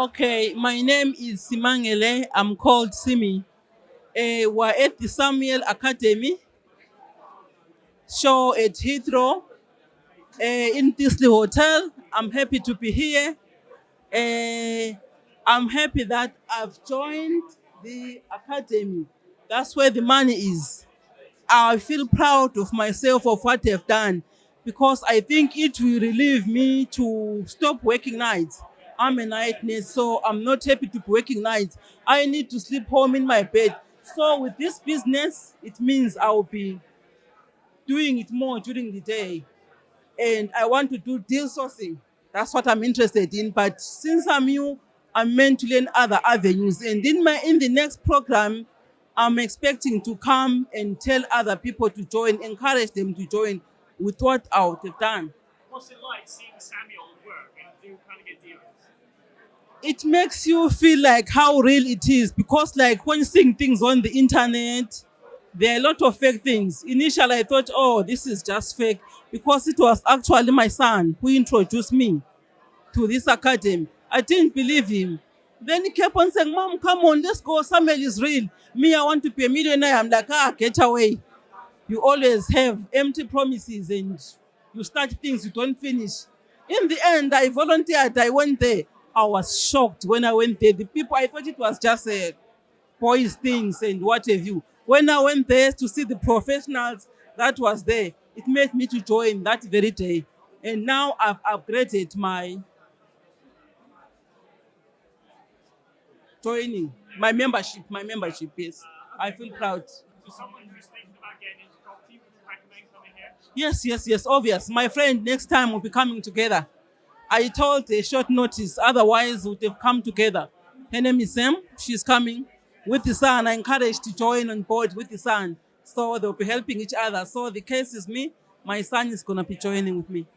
Okay, my name is Simangele. I'm called Simi. We're at the Samuel Academy show at Heathrow in Disley Hotel. I'm happy to be here. Uh, I'm happy that I've joined the academy. That's where the money is. I feel proud of myself of what I've done because I think it will relieve me to stop working nights. I'm a night nurse, so I'm not happy to be working nights. I need to sleep home in my bed. So with this business, it means I will be doing it more during the day. And I want to do deal sourcing. That's what I'm interested in. But since I'm new, I'm meant to learn other avenues. And in the next program, I'm expecting to come and tell other people to join, encourage them to join with what I would have done. What's it like seeing Samuel work and do kind of get deals? It makes you feel like how real it is because like when seeing things on the internet, there are a lot of fake things. Initially, I thought, oh, this is just fake because it was actually my son who introduced me to this academy. I didn't believe him. Then he kept on saying, Mom, come on, let's go. Samuel is real. Me, I want to be a millionaire. I'm like, get away. You always have empty promises and you start things you don't finish. In the end, I volunteered. I went there. I was shocked when I went there. The people, I thought it was just boys things and what have you. When I went there to see the professionals that was there, it made me to join that very day. And now I've upgraded my joining, my membership, yes. I feel proud. So someone who's thinking about getting into property, would you recommend coming here? Yes, obvious. My friend next time will be coming together. I told a short notice, otherwise we would have come together. Her name is Sam. She's coming with the son. I encouraged to join on board with the son. So they'll be helping each other. So the case is me. My son is going to be joining with me.